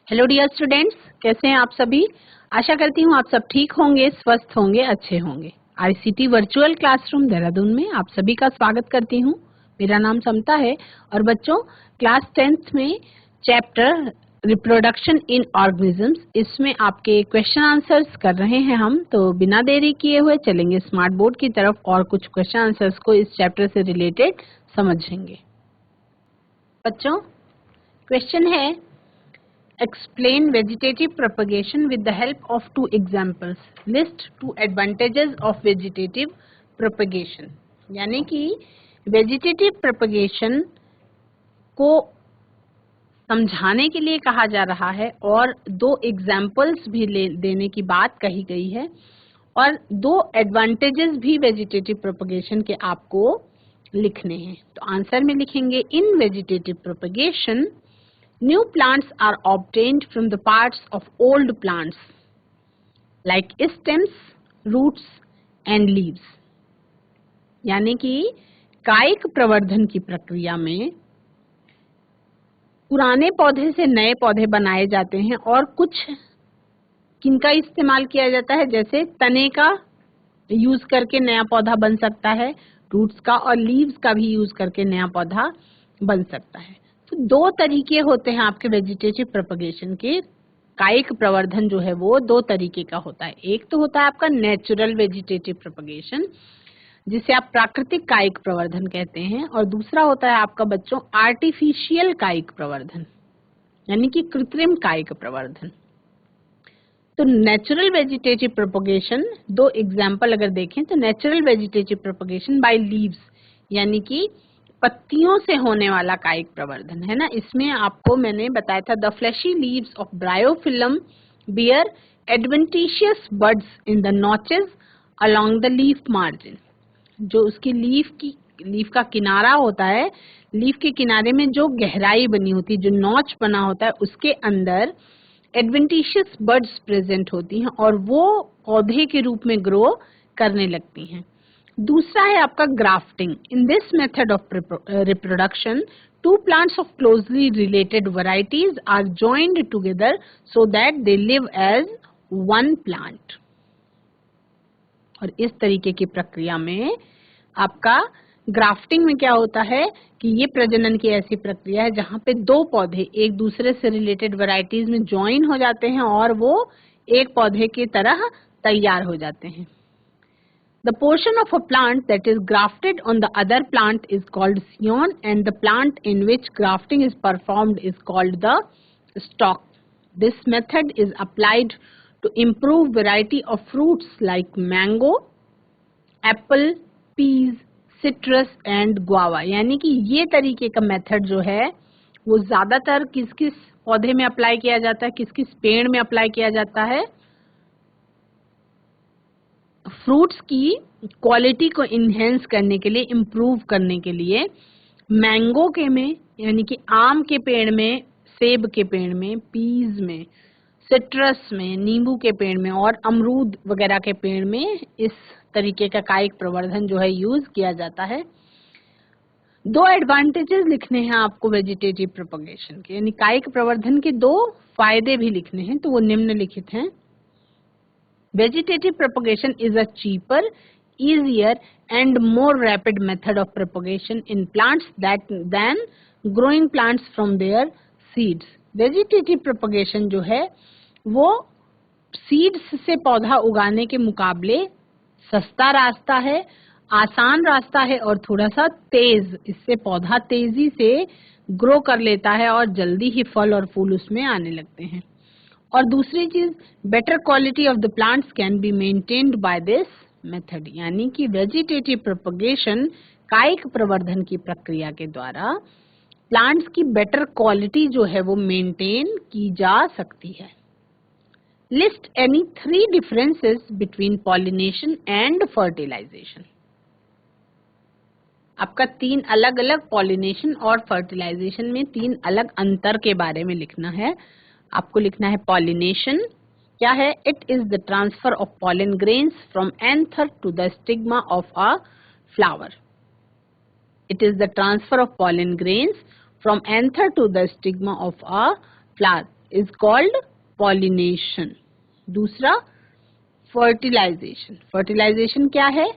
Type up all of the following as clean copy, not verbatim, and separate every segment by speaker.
Speaker 1: Hello dear students, कैसे हैं आप सभी। आशा करती हूँ आप सब ठीक होंगे, स्वस्थ होंगे, अच्छे होंगे। आईसीटी वर्चुअल क्लासरूम देहरादून में आप सभी का स्वागत करती हूँ। मेरा नाम समता है और बच्चों क्लास 10th में चैप्टर रिप्रोडक्शन इन ऑर्गेनिजम्स, इसमें आपके क्वेश्चन आंसर्स कर रहे हैं हम। तो बिना देरी किए हुए चलेंगे स्मार्ट बोर्ड की तरफ और कुछ क्वेश्चन आंसर्स को इस चैप्टर से रिलेटेड समझेंगे। बच्चों क्वेश्चन है, explain vegetative propagation with the help of two examples. List two advantages of vegetative propagation. यानी कि vegetative propagation को समझाने के लिए कहा जा रहा है और दो एग्जाम्पल्स भी देने की बात कही गई है और दो एडवांटेजेस भी वेजिटेटिव प्रोपगेशन के आपको लिखने हैं। तो आंसर में लिखेंगे, इन vegetative propagation new plants are obtained from the parts of old plants like stems, roots and leaves. यानी कि कायिक प्रवर्धन की प्रक्रिया में पुराने पौधे से नए पौधे बनाए जाते हैं और कुछ किनका इस्तेमाल किया जाता है, जैसे तने का यूज करके नया पौधा बन सकता है, रूट्स का और लीव्स का भी यूज करके नया पौधा बन सकता है। तो दो तरीके होते हैं आपके वेजिटेटिव प्रोपगेशन के। कायिक प्रवर्धन जो है वो दो तरीके का होता है। एक तो होता है आपका नेचुरल वेजिटेटिव प्रोपगेशन, जिसे आप प्राकृतिक कायिक प्रवर्धन कहते हैं, और दूसरा होता है आपका बच्चों आर्टिफिशियल कायिक प्रवर्धन, यानी कि कृत्रिम कायिक प्रवर्धन। तो नेचुरल वेजिटेटिव प्रोपगेशन, दो एग्जाम्पल अगर देखें तो natural vegetative propagation by leaves, यानी कि पत्तियों से होने वाला कायिक प्रवर्धन है ना। इसमें आपको मैंने बताया था, the fleshy leaves of Bryophyllum bear adventitious buds in the notches along the leaf margin. जो उसकी लीफ का किनारा होता है, लीफ के किनारे में जो गहराई बनी होती है, जो नॉच बना होता है, उसके अंदर एडवेंटिशियस बड्स प्रेजेंट होती हैं और वो पौधे के रूप में ग्रो करने लगती हैं। दूसरा है आपका grafting. In this method of reproduction two plants of closely related varieties are joined together so that they live as one plant. और इस तरीके की प्रक्रिया में आपका ग्राफ्टिंग में क्या होता है कि ये प्रजनन की ऐसी प्रक्रिया है जहां पे दो पौधे एक दूसरे से रिलेटेड वैरायटीज में ज्वाइन हो जाते हैं और वो एक पौधे की तरह तैयार हो जाते हैं। The portion of a plant that is grafted on the other plant is called scion, and the plant in which grafting is performed is called the stalk. This method is applied to improve variety of fruits like mango, apple, peas, citrus and guava. यानी कि ये तरीके का method जो है वो ज्यादातर किस किस पौधे में अप्लाई किया जाता है, किस किस पेड़ में अप्लाई किया जाता है? फ्रूट्स की क्वालिटी को इनहेंस करने के लिए, इम्प्रूव करने के लिए मैंगो के में, यानी कि आम के पेड़ में, सेब के पेड़ में, पीज में, सिट्रस में, नींबू के पेड़ में और अमरूद वगैरह के पेड़ में इस तरीके का कायिक प्रवर्धन जो है यूज किया जाता है। दो एडवांटेजेस लिखने हैं आपको वेजिटेटिव प्रोपगेशन के, यानी कायिक प्रवर्धन के दो फायदे भी लिखने हैं, तो वो निम्नलिखित हैं। Vegetative propagation is a cheaper, easier and more rapid method of propagation in plants than growing plants from their seeds. Vegetative propagation जो है वो seeds से पौधा उगाने के मुकाबले सस्ता रास्ता है, आसान रास्ता है और थोड़ा सा तेज। इससे पौधा तेजी से ग्रो कर लेता है और जल्दी ही फल और फूल उसमें आने लगते हैं। और दूसरी चीज, better quality of the plants can be maintained by this method, यानी कि वेजिटेटिव प्रोपगेशन कायिक प्रवर्धन की प्रक्रिया के द्वारा प्लांट्स की बेटर क्वालिटी जो है वो मेंटेन की जा सकती है। List any 3 differences between pollination and fertilization. आपका 3 अलग अलग पॉलिनेशन और फर्टिलाइजेशन में 3 अलग अंतर के बारे में लिखना है। आपको लिखना है पॉलिनेशन क्या है? It is the transfer of pollen grains from anther to the stigma of a flower. It is the transfer of pollen grains from anther to the stigma of a flower. Is called pollination. दूसरा fertilization. Fertilization क्या है?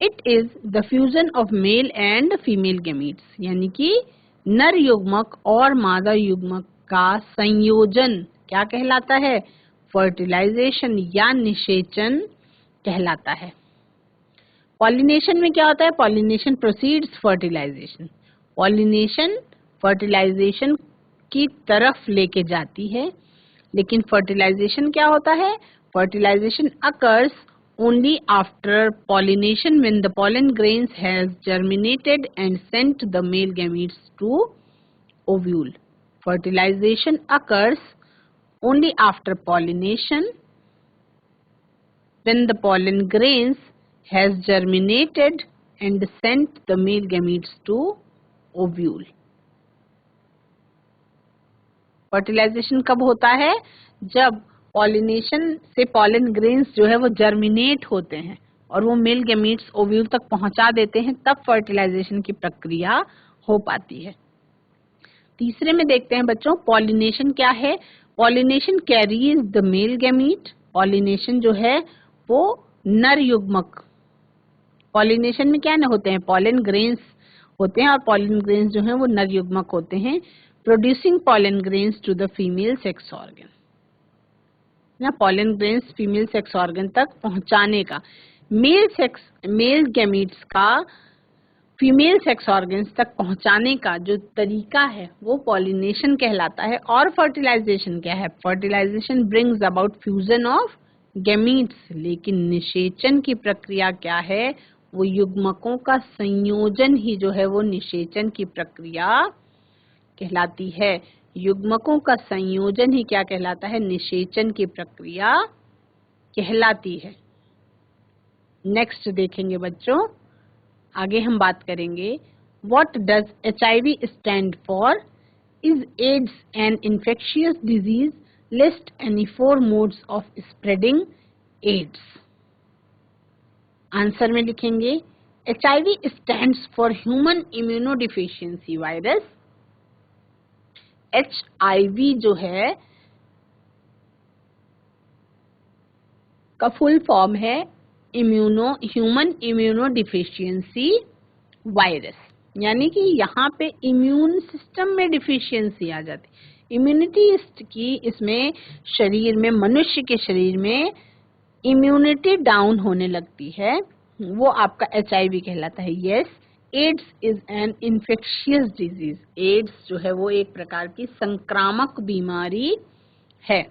Speaker 1: It is the fusion of male and female gametes, यानी कि नर युग्मक और मादा युग्मक का संयोजन क्या कहलाता है? फर्टिलाइजेशन या निषेचन कहलाता है। पॉलिनेशन में क्या होता है? Pollination proceeds fertilization. Pollination fertilization की तरफ लेके जाती है, लेकिन फर्टिलाइजेशन क्या होता है? Fertilization occurs only after pollination when the pollen grains has germinated and sent the male gametes to ovule. Fertilization occurs only after pollination when the pollen grains has germinated and sent the male gametes to ovule. Fertilization कब होता है? जब pollination से pollen grains जो है वो germinate होते हैं और वो मेल गैमीट्स ओव्यूल तक पहुंचा देते हैं, तब फर्टिलाइजेशन की प्रक्रिया हो पाती है। तीसरे में देखते हैं बच्चों, पॉलिनेशन क्या है? Pollination carries the male gamete. Pollination जो है वो नर युग्मक, पॉलिनेशन में क्या न होते हैं? पॉलन ग्रेन्स होते हैं और पॉलन ग्रेन्स जो हैं वो नर युग्मक होते हैं, producing pollen grains to the female sex organ. ना pollen grains female sex organ तक पहुंचाने का, मेल गैमीट्स का फीमेल सेक्स ऑर्गन्स तक पहुंचाने का जो तरीका है वो पॉलिनेशन कहलाता है। और फर्टिलाइजेशन क्या है? Fertilization brings about fusion of gametes, लेकिन निषेचन की प्रक्रिया क्या है? वो युग्मकों का संयोजन ही जो है वो निषेचन की प्रक्रिया कहलाती है। युग्मकों का संयोजन ही क्या कहलाता है? निषेचन की प्रक्रिया कहलाती है। नेक्स्ट देखेंगे बच्चों, आगे हम बात करेंगे what does HIV stand for? Is AIDS an infectious disease? List any 4 modes of spreading AIDS. Answer में लिखेंगे HIV stands for human immunodeficiency virus. HIV जो है का फुल फॉर्म है ह्यूमन इम्यूनोडिफिशियंसी वायरस, यानी कि यहाँ पे इम्यून सिस्टम में डिफिशियंसी आ जाती, इम्यूनिटी की इसमें शरीर में, मनुष्य के शरीर में इम्यूनिटी डाउन होने लगती है, वो आपका HIV कहलाता है। Yes, AIDS is an infectious disease. AIDS जो है वो एक प्रकार की संक्रामक बीमारी है।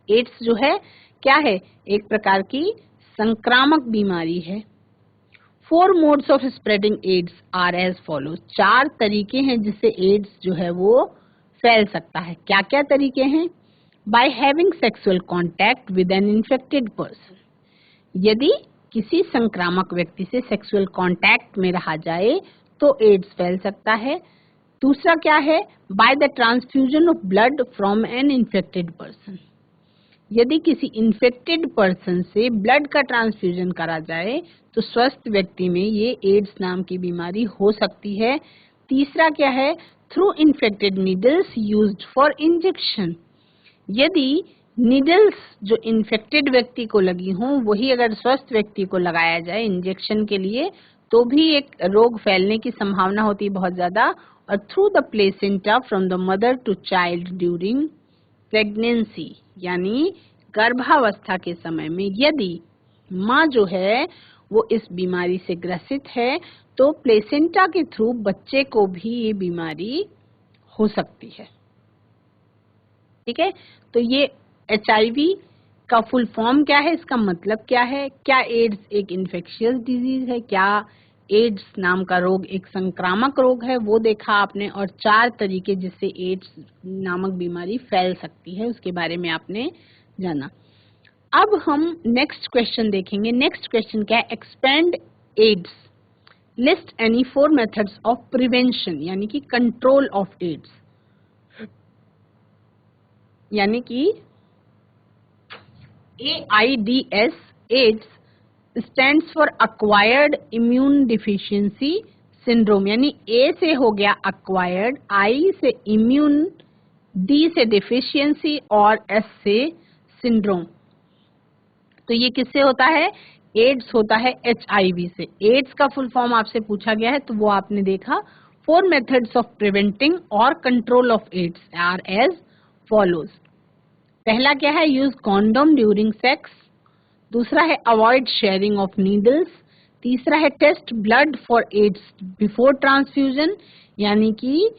Speaker 1: एड्स जो है क्या है? एक प्रकार की संक्रामक बीमारी है। 4 modes of spreading AIDS are as follows. 4 तरीके हैं जिससे एड्स जो है वो फैल सकता है। क्या क्या तरीके हैं? By having sexual contact with an infected person. यदि किसी संक्रामक व्यक्ति से सेक्सुअल कांटेक्ट में रहा जाए तो एड्स फैल सकता है। दूसरा क्या है? By the transfusion of blood from N infected person. यदि किसी इन्फेक्टेड पर्सन से ब्लड का ट्रांसफ्यूजन करा जाए तो स्वस्थ व्यक्ति में ये एड्स नाम की बीमारी हो सकती है। तीसरा क्या है? Through infected needles used for injection. यदि नीडल्स जो इन्फेक्टेड व्यक्ति को लगी हों वही अगर स्वस्थ व्यक्ति को लगाया जाए इंजेक्शन के लिए तो भी एक रोग फैलने की संभावना होती है बहुत ज्यादा। और through the placenta from the mother to child during pregnancy, यानी गर्भावस्था के समय में यदि माँ जो है वो इस बीमारी से ग्रसित है तो प्लेसेंटा के थ्रू बच्चे को भी ये बीमारी हो सकती है। ठीक है, तो ये HIV का फुल फॉर्म क्या है, इसका मतलब क्या है, क्या एड्स एक इन्फेक्शियस डिजीज है, क्या एड्स नाम का रोग एक संक्रामक रोग है, वो देखा आपने। और 4 तरीके जिससे एड्स नामक बीमारी फैल सकती है उसके बारे में आपने जाना। अब हम नेक्स्ट क्वेश्चन देखेंगे। नेक्स्ट क्वेश्चन क्या है? Expand AIDS, list any 4 methods of prevention, यानी कि कंट्रोल ऑफ एड्स, यानी कि AIDS, AIDS stands for acquired immune deficiency syndrome, यानी A से हो गया अक्वायर्ड, I से इम्यून D से डिफिशियंसी और S से सिंड्रोम। तो ये किससे होता है? एड्स होता है HIV से। एड्स का फुल फॉर्म आपसे पूछा गया है तो वो आपने देखा। 4 मेथड्स ऑफ प्रिवेंटिंग और control of AIDS are as follows. पहला क्या है? Use condom during sex. दूसरा है अवॉइड शेयरिंग ऑफ नीडल्स। तीसरा है test blood for AIDS before transfusion, यानी कि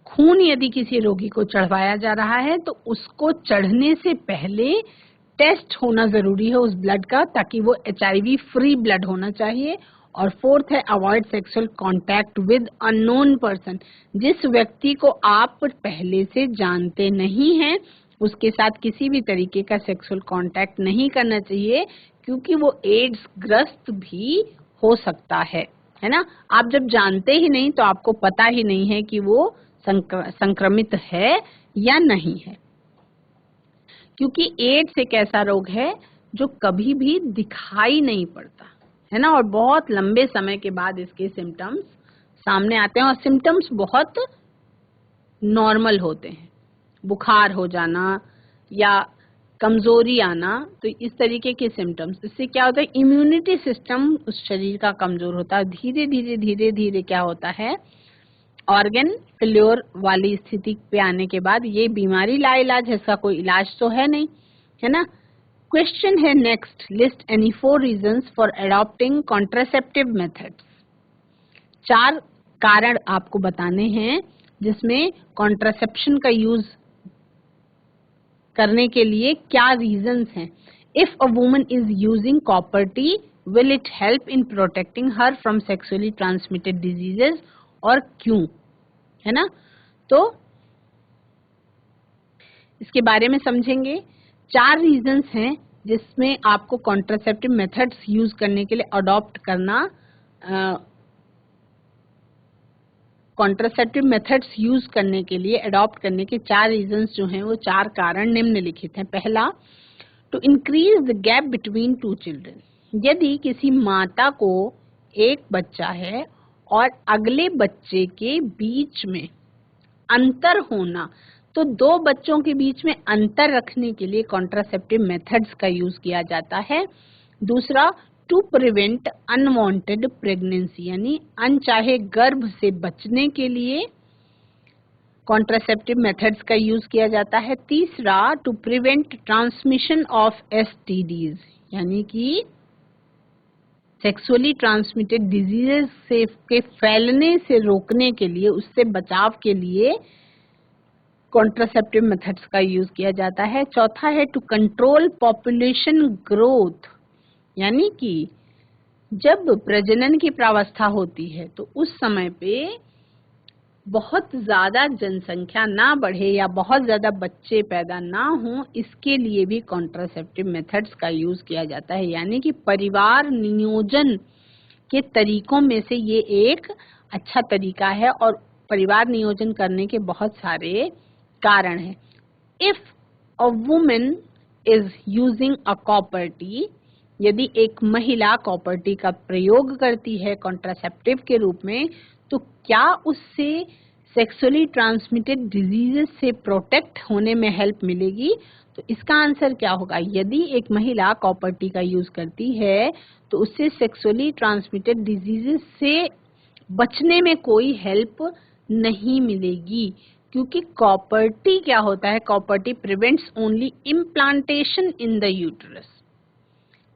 Speaker 1: खून यदि किसी रोगी को चढ़वाया जा रहा है तो उसको चढ़ने से पहले टेस्ट होना जरूरी है उस ब्लड का, ताकि वो HIV फ्री ब्लड होना चाहिए। और फोर्थ है avoid sexual contact with unknown person. जिस व्यक्ति को आप पहले से जानते नहीं हैं उसके साथ किसी भी तरीके का सेक्सुअल कांटेक्ट नहीं करना चाहिए, क्योंकि वो एड्स ग्रस्त भी हो सकता है ना। आप जब जानते ही नहीं तो आपको पता ही नहीं है कि वो संक्रमित है या नहीं है, क्योंकि एड्स एक ऐसा रोग है जो कभी भी दिखाई नहीं पड़ता है ना, और बहुत लंबे समय के बाद इसके सिम्टम्स सामने आते हैं, और सिम्टम्स बहुत नॉर्मल होते हैं। बुखार हो जाना या कमजोरी आना, तो इस तरीके के सिम्टम्स। इससे क्या होता है? इम्यूनिटी सिस्टम उस शरीर का कमजोर होता है। धीरे धीरे क्या होता है? ऑर्गन फेल्योर वाली स्थिति पे आने के बाद ये बीमारी लाइलाज है, इसका कोई इलाज तो है नहीं, है ना। क्वेश्चन है next, list any 4 reasons for adopting contraceptive methods. 4 कारण आपको बताने हैं जिसमें कॉन्ट्रासेप्शन का यूज करने के लिए क्या रीजंस हैं। If a woman is using copper T, will it help in protecting her from sexually transmitted diseases, और क्यों, है ना। तो इसके बारे में समझेंगे। 4 रीजंस हैं जिसमें आपको कॉन्ट्रासेप्टिव मेथड्स यूज करने के लिए अडॉप्ट करना, कॉन्ट्रासेप्टिव मेथड्स यूज करने के लिए अडॉप्ट करने के 4 रीजंस जो हैं वो 4 कारण निम्नलिखित हैं। पहला, to increase the gap between 2 children. यदि किसी माता को एक बच्चा है और अगले बच्चे के बीच में अंतर होना, तो 2 बच्चों के बीच में अंतर रखने के लिए कॉन्ट्रासेप्टिव मेथड्स का यूज किया जाता है। दूसरा, टू प्रिवेंट अनवांटेड प्रेगनेंसी, यानी अनचाहे गर्भ से बचने के लिए कॉन्ट्रासेप्टिव मेथड्स का यूज किया जाता है। तीसरा, to prevent transmission of STDs, यानी कि सेक्सुअली ट्रांसमिटेड डिजीजेस से के फैलने से रोकने के लिए, उससे बचाव के लिए कॉन्ट्रासेप्टिव मेथड्स का यूज किया जाता है। चौथा है टू कंट्रोल पॉपुलेशन ग्रोथ, यानी कि जब प्रजनन की प्रावस्था होती है तो उस समय पे बहुत ज्यादा जनसंख्या ना बढ़े या बहुत ज्यादा बच्चे पैदा ना हो, इसके लिए भी कॉन्ट्रासेप्टिव मेथड्स का यूज किया जाता है। यानी कि परिवार नियोजन के तरीकों में से ये एक अच्छा तरीका है, और परिवार नियोजन करने के बहुत सारे कारण हैं। If a woman is using a copper T, यदि एक महिला कॉपर टी का प्रयोग करती है कॉन्ट्रासेप्टिव के रूप में, तो क्या उससे सेक्सुअली ट्रांसमिटेड डिजीजेस से प्रोटेक्ट होने में हेल्प मिलेगी? तो इसका आंसर क्या होगा? यदि एक महिला कॉपर टी का यूज करती है तो उससे सेक्सुअली ट्रांसमिटेड डिजीजेस से बचने में कोई हेल्प नहीं मिलेगी, क्योंकि कॉपर टी क्या होता है? Copper T prevents only implantation in the uterus.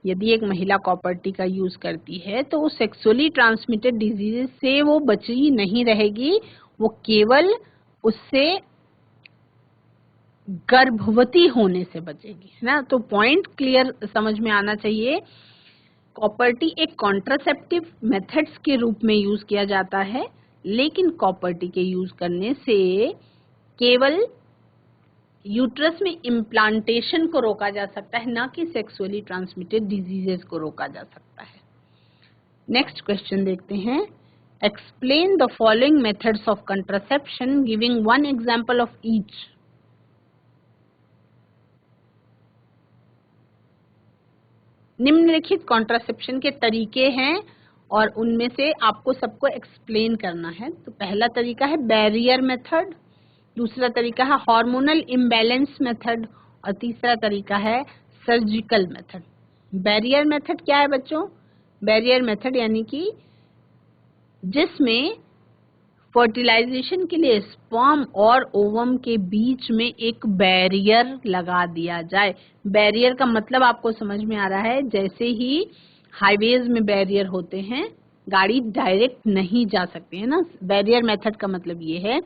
Speaker 1: यदि एक महिला कॉपर टी का यूज करती है तो वो सेक्सुअली ट्रांसमिटेड डिजीजेस से वो बची नहीं रहेगी, वो केवल उससे गर्भवती होने से बचेगी, है ना। तो पॉइंट क्लियर समझ में आना चाहिए। कॉपर टी एक कॉन्ट्रासेप्टिव मेथड्स के रूप में यूज किया जाता है, लेकिन कॉपर टी के यूज करने से केवल यूट्रस में इम्प्लांटेशन को रोका जा सकता है, ना कि सेक्सुअली ट्रांसमिटेड डिजीजेस को रोका जा सकता है। नेक्स्ट क्वेश्चन देखते हैं। Explain the following methods of contraception giving 1 example of each. निम्नलिखित कॉन्ट्रासेप्शन के तरीके हैं और उनमें से आपको सबको एक्सप्लेन करना है। तो पहला तरीका है बैरियर मेथड, दूसरा तरीका है हार्मोनल इम्बैलेंस मेथड और तीसरा तरीका है सर्जिकल मेथड। बैरियर मेथड क्या है बच्चों? बैरियर मेथड यानी कि जिसमें फर्टिलाइजेशन के लिए स्पर्म और ओवम के बीच में एक बैरियर लगा दिया जाए। बैरियर का मतलब आपको समझ में आ रहा है, जैसे ही हाईवेज में बैरियर होते हैं, गाड़ी डायरेक्ट नहीं जा सकती है ना। बैरियर मेथड का मतलब ये है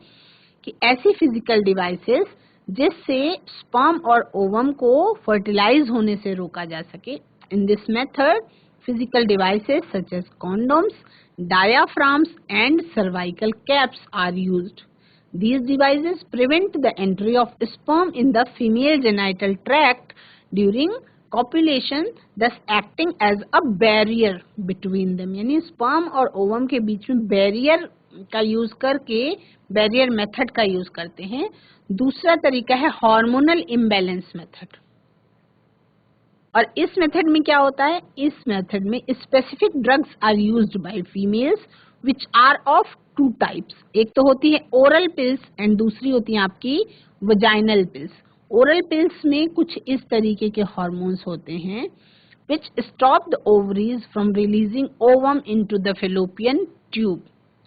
Speaker 1: कि ऐसी फिजिकल डिवाइसेस जिससे स्पर्म और ओवम को फर्टिलाइज होने से रोका जा सके। इन this method physical devices such as condoms, diaphragms and cervical caps are used. These devices prevent the entry of sperm in the female genital tract during copulation, thus acting as a barrier between them. यानी sperm और ovum के बीच में barrier का use करके barrier method का use करते हैं। दूसरा तरीका है हार्मोनल इम्बैलेंस मेथड। और इस मेथड में क्या होता है? इस मेथड में specific drugs are used by females which are of two types. एक तो होती है ओरल पिल्स एंड दूसरी होती है आपकी वजाइनल पिल्स। ओरल पिल्स में कुछ इस तरीके के हार्मोन्स होते हैं which stop the ovaries from releasing ovum into the fallopian tube.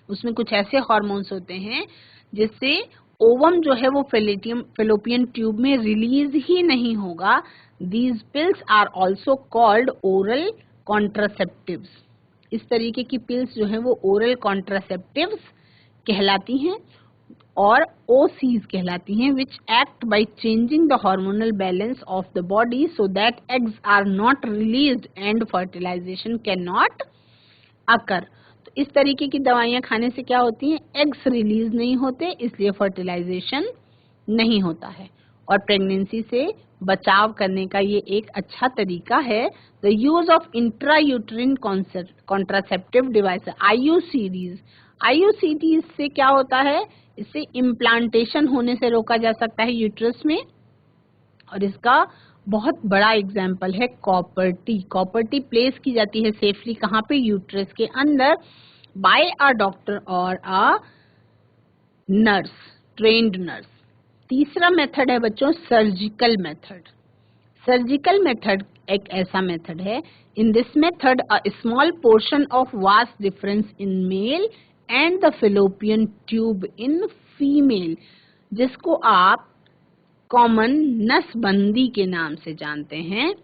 Speaker 1: उसमें कुछ ऐसे हार्मोन्स होते हैं जिससे ओवम जो है वो फेलोपियन ट्यूब में रिलीज ही नहीं होगा। These pills are also called oral contraceptives. इस तरीके की पिल्स जो है वो ओरल कॉन्ट्रासेप्टिव्स कहलाती हैं और OCs कहलाती हैं, which act by changing the hormonal balance of the body so that eggs are not released and fertilization cannot occur. तो इस तरीके की दवाइयाँ खाने से क्या होती हैं? एग्स रिलीज नहीं होते, इसलिए फर्टिलाइजेशन नहीं होता है और प्रेगनेंसी से बचाव करने का ये एक अच्छा तरीका है। The use of intrauterine contraceptive device IUCDs। IUCDs से क्या होता है? इससे इम्प्लांटेशन होने से रोका जा सकता है यूट्रस में। और इसका बहुत बड़ा एग्जाम्पल है copper T. Copper T place की जाती है सेफली कहाँ पे? यूट्रस के अंदर बाय अ डॉक्टर और अ नर्स, ट्रेन्ड नर्स। तीसरा मेथड है बच्चों सर्जिकल मेथड। सर्जिकल मेथड एक ऐसा मेथड है, इन this method a small portion of vast difference in male and the fallopian tube in female, जिसको आप कॉमन नसबंदी के नाम से जानते हैं।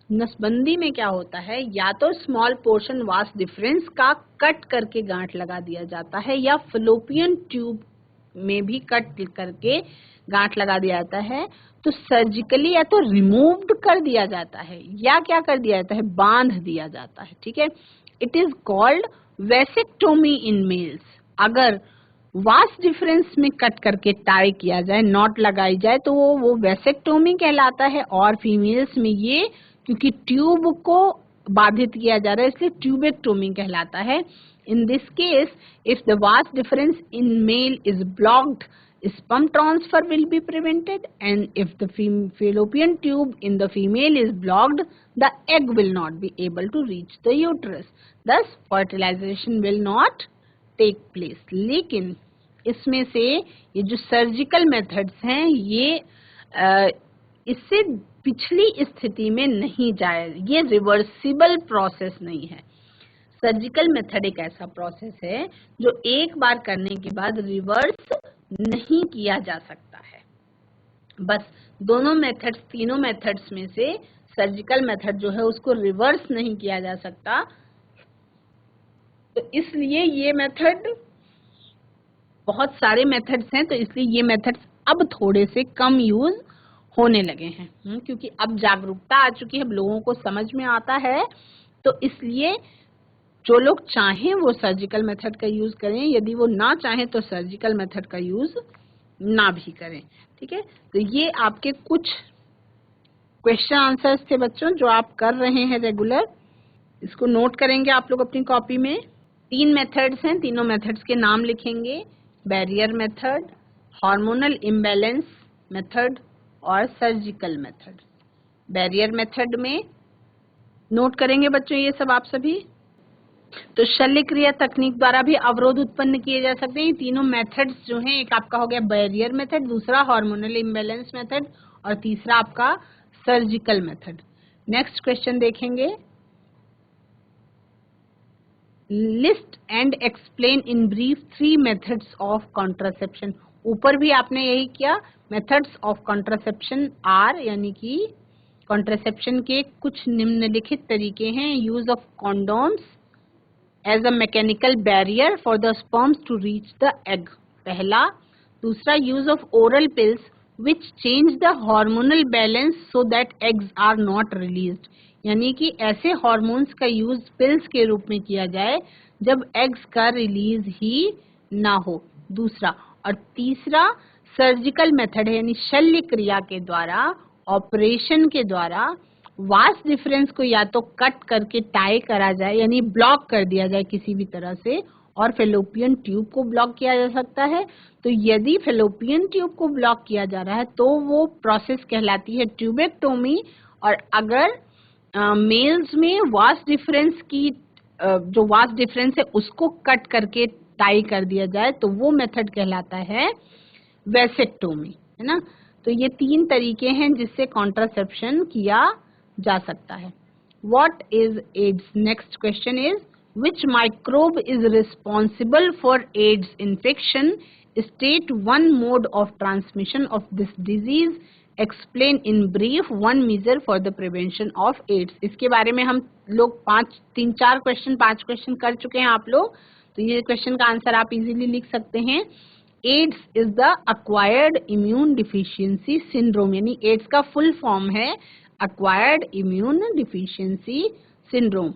Speaker 1: नसबंदी में क्या होता है? या तो स्मॉल पोर्शन वास्ट डिफरेंस का कट करके गांठ लगा दिया जाता है या फेलोपियन ट्यूब में भी कट करके गांठ लगा दिया जाता है। तो सर्जिकली या तो रिमूव्ड कर दिया जाता है या क्या कर दिया जाता है? बांध दिया जाता है। ठीक है, it is called vasectomy in males. अगर वास्ट डिफरेंस में कट करके टाई किया जाए, नॉट लगाई जाए, तो वो वेसेक्टोमी कहलाता है। और फीमेल्स में ये क्योंकि ट्यूब को बाधित किया जा रहा है इसलिए ट्यूबेक्टोमी कहलाता है। In this case, if the vast difference in male is blocked, sperm transfer will be prevented, and if the fallopian tube in the female is blocked, the egg will not be able to reach the uterus. Thus, fertilization will not take place. लेकिन इसमें से ये जो surgical methods हैं ये इससे पिछली स्थिति में नहीं जाए, ये रिवर्सिबल प्रोसेस नहीं है। सर्जिकल मेथड एक ऐसा प्रोसेस है जो एक बार करने के बाद रिवर्स नहीं किया जा सकता है। बस दोनों मेथड्स, तीनों मेथड्स में से सर्जिकल मेथड जो है उसको रिवर्स नहीं किया जा सकता। तो इसलिए ये मेथड, बहुत सारे मेथड्स हैं तो इसलिए ये मेथड्स अब थोड़े से कम यूज होने लगे हैं, क्योंकि अब जागरूकता आ चुकी है, अब लोगों को समझ में आता है। तो इसलिए जो लोग चाहें वो सर्जिकल मेथड का यूज करें, यदि वो ना चाहें तो सर्जिकल मेथड का यूज ना भी करें। ठीक है, तो ये आपके कुछ क्वेश्चन आंसर्स थे बच्चों जो आप कर रहे हैं रेगुलर। इसको नोट करेंगे आप लोग अपनी कॉपी में। 3 मेथड्स हैं, तीनों मेथड्स के नाम लिखेंगे, barrier method, hormonal imbalance method और सर्जिकल मेथड। बैरियर मेथड में नोट करेंगे बच्चों ये सब आप सभी। तो शल्य क्रिया तकनीक द्वारा भी अवरोध उत्पन्न किए जा सकते हैं। तीनों मेथड्स जो हैं, एक आपका हो गया बैरियर मेथड, दूसरा हार्मोनल इम्बैलेंस मेथड और तीसरा आपका सर्जिकल मेथड। नेक्स्ट क्वेश्चन देखेंगे, list and explain in brief 3 methods of contraception. ऊपर भी आपने यही किया, मेथड्स ऑफ कॉन्ट्रासेप्शन आर, यानी कि कॉन्ट्रासेप्शन के कुछ निम्नलिखित तरीके हैं। Use of condoms as a mechanical barrier for the sperms to reach the egg, पहला। दूसरा, use of oral pills which change the hormonal balance so that eggs are not released, यानी कि ऐसे हॉर्मोन्स का यूज पिल्स के रूप में किया जाए जब एग्स का रिलीज ही ना हो, दूसरा। और तीसरा सर्जिकल मेथड है, यानी शल्य क्रिया के द्वारा, ऑपरेशन के द्वारा वास डिफरेंस को या तो कट करके टाई करा जाए, यानी ब्लॉक कर दिया जाए किसी भी तरह से, और फेलोपियन ट्यूब को ब्लॉक किया जा सकता है। तो यदि फेलोपियन ट्यूब को ब्लॉक किया जा रहा है तो वो प्रोसेस कहलाती है ट्यूबेक्टोमी। और अगर मेल्स में वास डिफरेंस की जो वास डिफरेंस है उसको कट करके टाई कर दिया जाए तो वो मेथड कहलाता है वेसेक्टोमी, है ना। तो ये 3 तरीके हैं जिससे कॉन्ट्रासेप्शन किया जा सकता है। What is AIDS? Next question is, which microbe is responsible for AIDS infection? State one mode of transmission of this disease. Explain in brief one measure for the prevention of AIDS. इसके बारे में हम लोग 5 question कर चुके हैं आप लोग, तो ये क्वेश्चन का आंसर आप इजीली लिख सकते हैं। AIDS is the acquired immune deficiency syndrome, यानी एड्स का फुल फॉर्म है अक्वायर्ड इम्यून डिफिशियंसी सिंड्रोम।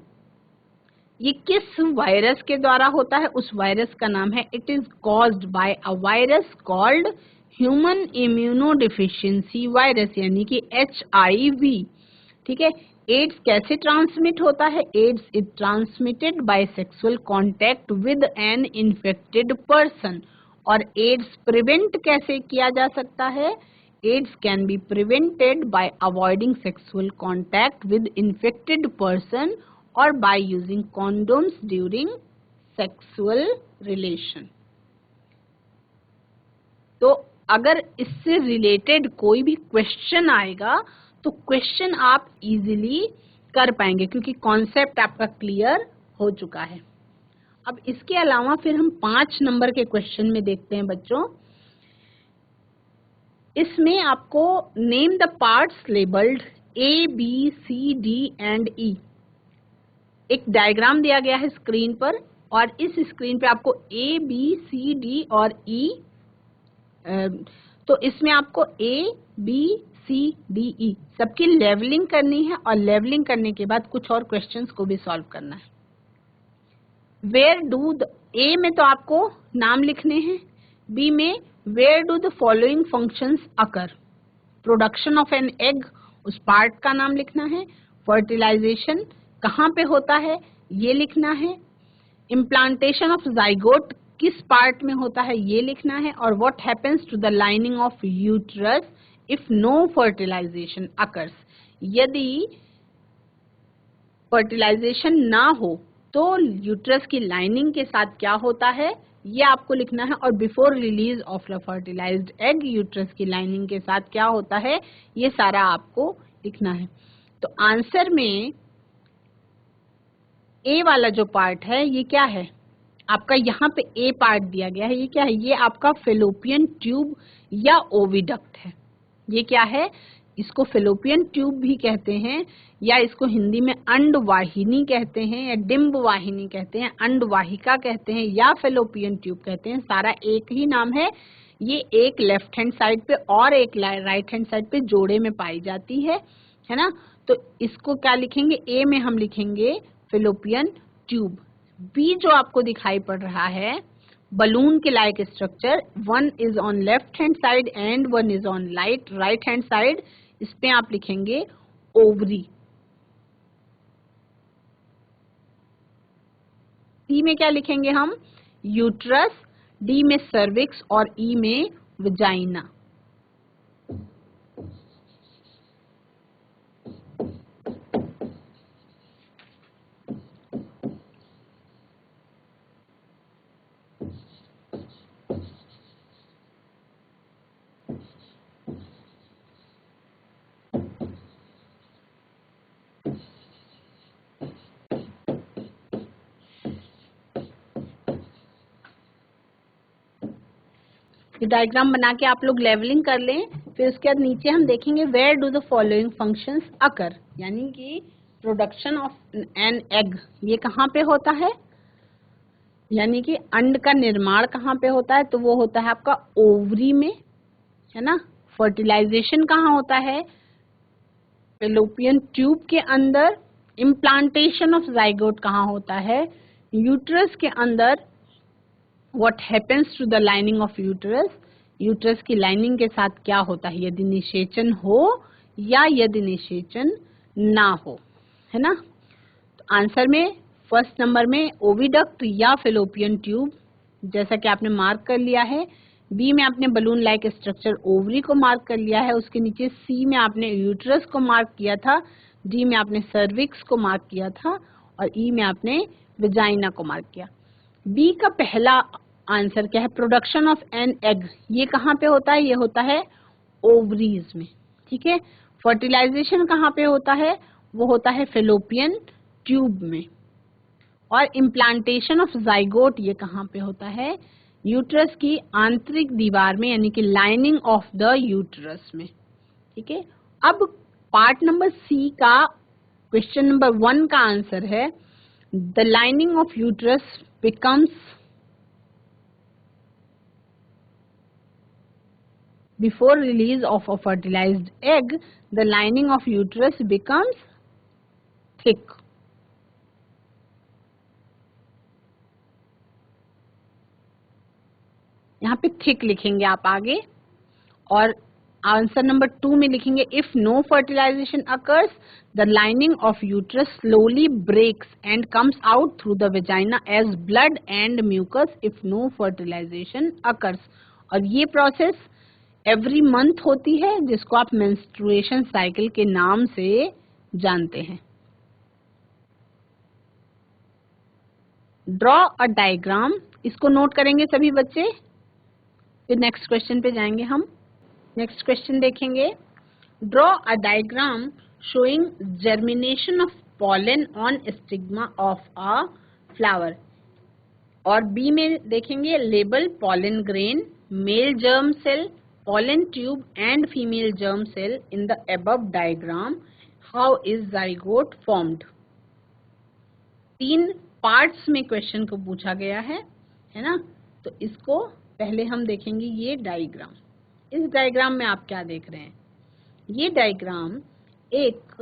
Speaker 1: ये किस वायरस के द्वारा होता है? उस वायरस का नाम है, it is caused by a virus called human immunodeficiency virus, यानी कि HIV। ठीक है। एड्स कैसे ट्रांसमिट होता है? AIDS is transmitted by sexual contact with an infected person. और एड्स प्रिवेंट कैसे किया जा सकता है? AIDS can be prevented by avoiding sexual contact with infected person or by using condoms during sexual relation. तो अगर इससे रिलेटेड कोई भी क्वेश्चन आएगा तो क्वेश्चन आप इजीली कर पाएंगे क्योंकि कॉन्सेप्ट आपका क्लियर हो चुका है। अब इसके अलावा फिर हम 5 नंबर के क्वेश्चन में देखते हैं बच्चों। इसमें आपको name the parts labelled A, B, C, D and E। एक डायग्राम दिया गया है स्क्रीन पर और इस स्क्रीन पे आपको A, B, C, D और E, तो इसमें आपको A, B, C, D, E सबकी लेवलिंग करनी है और लेवलिंग करने के बाद कुछ और क्वेश्चंस को भी सॉल्व करना है। वेयर डू द A में तो आपको नाम लिखने हैं, B में where do the following functions occur, production of an egg उस पार्ट का नाम लिखना है, फर्टिलाइजेशन कहाँ पे होता है ये लिखना है, इम्प्लांटेशन ऑफ जाइगोट किस पार्ट में होता है ये लिखना है, और what happens to the lining of uterus if no fertilization occurs, यदि फर्टिलाइजेशन ना हो तो यूट्रस की लाइनिंग के साथ क्या होता है ये आपको लिखना है, और before release of the fertilized egg uterus की लाइनिंग के साथ क्या होता है ये सारा आपको लिखना है। तो आंसर में ए वाला जो पार्ट है ये क्या है आपका, यहाँ पे ए पार्ट दिया गया है, ये क्या है? ये आपका फेलोपियन ट्यूब या ओविडक्ट है। ये क्या है? इसको फेलोपियन ट्यूब भी कहते हैं या इसको हिंदी में अंडवाहिनी कहते हैं या डिंब वाहिनी कहते हैं, अंडवाहिका कहते हैं या फेलोपियन ट्यूब कहते हैं, सारा एक ही नाम है। ये एक लेफ्ट हैंड साइड पे और एक राइट हैंड साइड पे जोड़े में पाई जाती है ना। तो इसको क्या लिखेंगे? ए में हम लिखेंगे फेलोपियन ट्यूब। बी जो आपको दिखाई पड़ रहा है बलून के like structure, one is on left hand side and one is on right hand side, इस पे आप लिखेंगे ओवरी। सी में क्या लिखेंगे हम? यूट्रस, डी में सर्विक्स और ई में वजाइना। ये डायग्राम बना के आप लोग लेवलिंग कर लें। फिर उसके बाद नीचे हम देखेंगे where do the following functions occur, यानी कि प्रोडक्शन ऑफ एन एग ये कहाँ पे होता है, यानी कि अंड का निर्माण कहाँ पे होता है, तो वो होता है आपका ओवरी में, है ना। फर्टिलाइजेशन कहाँ होता है, फेलोपियन ट्यूब के अंदर। इम्प्लांटेशन ऑफ जाइगोट कहाँ होता है, यूट्रस के अंदर। What happens to the lining of uterus, uterus की लाइनिंग के साथ क्या होता है यदि निषेचन हो या यदि निषेचन ना हो, है ना। तो आंसर में फर्स्ट नंबर में ओविडक्ट या फेलोपियन ट्यूब, जैसा कि आपने मार्क कर लिया है। बी में आपने बलून लाइक स्ट्रक्चर ओवरी को मार्क कर लिया है, उसके नीचे सी में आपने यूट्रस को मार्क किया था, डी में आपने सर्विक्स को मार्क किया था और ई में आपने वेजाइना को मार्क किया। बी का पहला आंसर क्या है, प्रोडक्शन ऑफ एन एग, ये कहाँ पे होता है, ये होता है ओवरीज में, ठीक है। फर्टिलाइजेशन कहाँ पे होता है, वो होता है फेलोपियन ट्यूब में। और इम्प्लांटेशन ऑफ जाइगोट ये कहाँ पे होता है, यूट्रस की आंतरिक दीवार में, यानी कि लाइनिंग ऑफ द यूट्रस में, ठीक है। अब पार्ट नंबर सी का क्वेश्चन नंबर 1 का आंसर है the lining of uterus becomes, before release of a fertilized egg the lining of uterus becomes thick। यहाँ पे थिक लिखेंगे आप आगे, और आंसर नंबर 2 में लिखेंगे if no fertilization occurs the lining of uterus slowly breaks and comes out through the vagina as blood and mucus if no fertilization occurs. और ये प्रोसेस एवरी मंथ होती है, जिसको आप मेंस्ट्रुएशन साइकिल के नाम से जानते हैं। ड्रॉ अ डायग्राम, इसको नोट करेंगे सभी बच्चे, फिर नेक्स्ट क्वेश्चन पे जाएंगे हम। नेक्स्ट क्वेश्चन देखेंगे, draw a diagram showing germination of pollen on stigma of a flower. और बी में देखेंगे label pollen grain, male germ cell, pollen tube and female germ cell in the above diagram. How is zygote formed? 3 parts में question को पूछा गया है ना। तो इसको पहले हम देखेंगे ये डायग्राम। इस डायग्राम में आप क्या देख रहे हैं, ये डायग्राम एक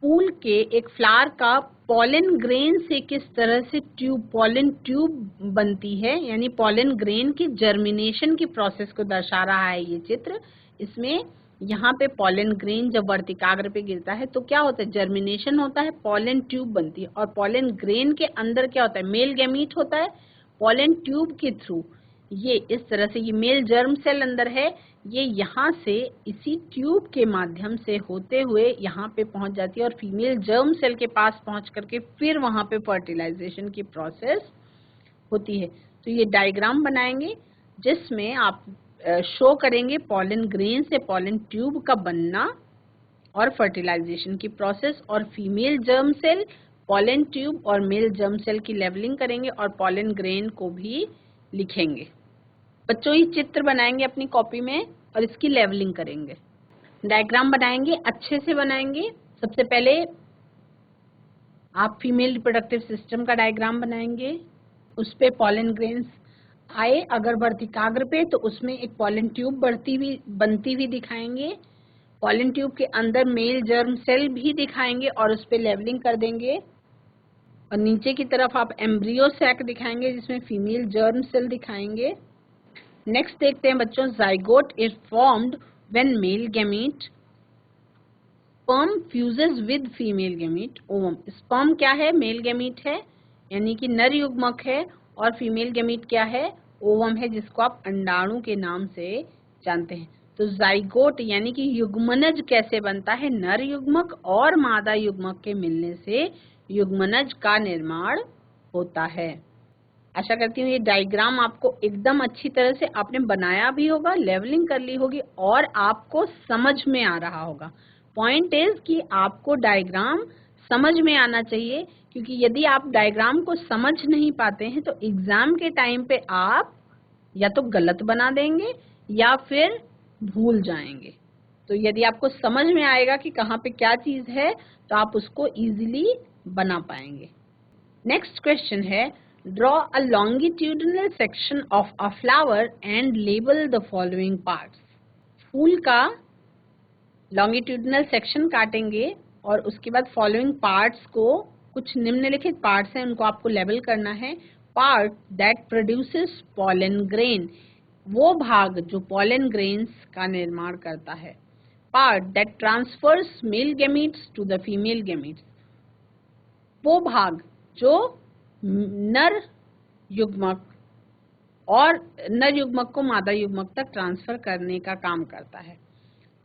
Speaker 1: फूल के, एक फ्लावर का पॉलन ग्रेन से किस तरह से पॉलन ट्यूब बनती है, यानी पॉलन ग्रेन की जर्मिनेशन की प्रोसेस को दर्शा रहा है ये चित्र। इसमें यहाँ पे पॉलन ग्रेन जब वर्तिकाग्र पे गिरता है तो क्या होता है, जर्मिनेशन होता है, पॉलन ट्यूब बनती है। और पॉलन ग्रेन के अंदर क्या होता है, मेल गैमीट होता है। पॉलन ट्यूब के थ्रू ये इस तरह से, ये मेल जर्म सेल अंदर है, ये यहाँ से इसी ट्यूब के माध्यम से होते हुए यहाँ पे पहुंच जाती है और फीमेल जर्म सेल के पास पहुंच करके फिर वहाँ पे फर्टिलाइजेशन की प्रोसेस होती है। तो ये डायग्राम बनाएंगे जिसमें आप शो करेंगे पॉलन ग्रेन से पॉलन ट्यूब का बनना और फर्टिलाइजेशन की प्रोसेस, और female germ cell, pollen tube और मेल जर्म सेल की लेवलिंग करेंगे और पॉलन ग्रेन को भी लिखेंगे। बच्चों ये चित्र बनाएंगे अपनी कॉपी में और इसकी लेवलिंग करेंगे। डायग्राम बनाएंगे, अच्छे से बनाएंगे। सबसे पहले आप फीमेल रिप्रोडक्टिव सिस्टम का डायग्राम बनाएंगे, उस पे पॉलन ग्रेन्स आए अगर वर्तिकाग्र पे तो उसमें एक पॉलन ट्यूब बनती हुई दिखाएंगे। पॉलन ट्यूब के अंदर मेल जर्म सेल भी दिखाएंगे और उस पे लेवलिंग कर देंगे। और नीचे की तरफ आप एम्ब्रियो सैक दिखाएंगे जिसमें फीमेल जर्म सेल दिखाएंगे। नेक्स्ट देखते हैं बच्चों, zygote is formed when male gamete sperm fuses with female gamete ovum. Sperm क्या है, मेल गैमीट है यानी कि नर युग्मक है, और फीमेल गैमीट क्या है, ओवम है जिसको आप अंडाणु के नाम से जानते हैं। तो जाइगोट यानी कि युग्मनज कैसे बनता है, नर युग्मक और मादा युग्मक के मिलने से युग्मनज का निर्माण होता है। आशा करती हूँ ये डायग्राम आपको एकदम अच्छी तरह से आपने बनाया भी होगा, लेवलिंग कर ली होगी और आपको समझ में आ रहा होगा। पॉइंट इज कि आपको डायग्राम समझ में आना चाहिए, क्योंकि यदि आप डायग्राम को समझ नहीं पाते हैं तो एग्जाम के टाइम पे आप या तो गलत बना देंगे या फिर भूल जाएंगे। तो यदि आपको समझ में आएगा कि कहाँ पे क्या चीज है तो आप उसको इजीली बना पाएंगे। नेक्स्ट क्वेश्चन है, draw a longitudinal section of a flower and label the following parts. फूल का लॉन्गिट्यूडिनल सेक्शन काटेंगे और उसके बाद फॉलोइंग पार्ट्स को, कुछ निम्नलिखित पार्ट्स हैं उनको आपको लेबल करना है। Part that produces pollen grain, वो भाग जो पॉलन ग्रेन्स का निर्माण करता है। Part that transfers male gametes to the female gametes, वो भाग जो नर युग्मक और नर युग्मक को मादा युग्मक तक ट्रांसफर करने का काम करता है।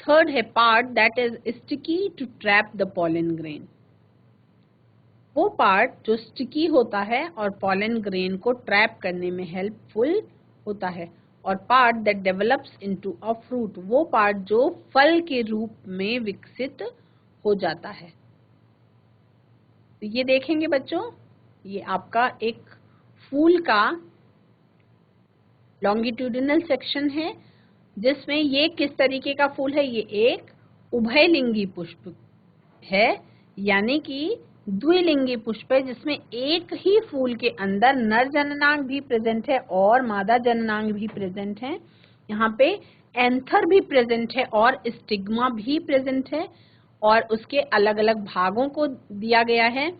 Speaker 1: थर्ड है part that is sticky to trap the pollen grain, वो पार्ट जो स्टिकी होता है और पॉलन ग्रेन को ट्रैप करने में हेल्पफुल होता है। और part that develops into a fruit, वो पार्ट जो फल के रूप में विकसित हो जाता है। तो ये देखेंगे बच्चों, ये आपका एक फूल का लॉन्गिट्यूडिनल सेक्शन है जिसमें ये किस तरीके का फूल है, ये एक उभयलिंगी पुष्प है, यानी कि द्विलिंगी पुष्प है जिसमें एक ही फूल के अंदर नर जननांग भी प्रेजेंट है और मादा जननांग भी प्रेजेंट है। यहाँ पे एंथर भी प्रेजेंट है और स्टिग्मा भी प्रेजेंट है और उसके अलग अलग भागों को दिया गया है,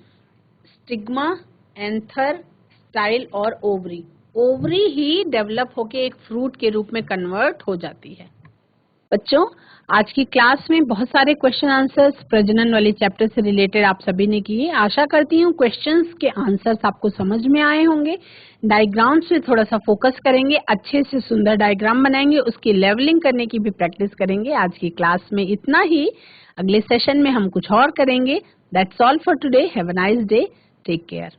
Speaker 1: स्टिग्मा, एंथर, स्टाइल और ओवरी। ओवरी ही डेवलप होके एक फ्रूट के रूप में कन्वर्ट हो जाती है। बच्चों, आज की क्लास में बहुत सारे क्वेश्चन आंसर्स प्रजनन वाले चैप्टर से रिलेटेड आप सभी ने किए। आशा करती हूँ क्वेश्चंस के आंसर्स आपको समझ में आए होंगे। डायग्राम्स पे थोड़ा सा फोकस करेंगे, अच्छे से सुंदर डायग्राम बनाएंगे, उसकी लेवलिंग करने की भी प्रैक्टिस करेंगे। आज की क्लास में इतना ही, अगले सेशन में हम कुछ और करेंगे। That's all for today. Have a nice day, take care.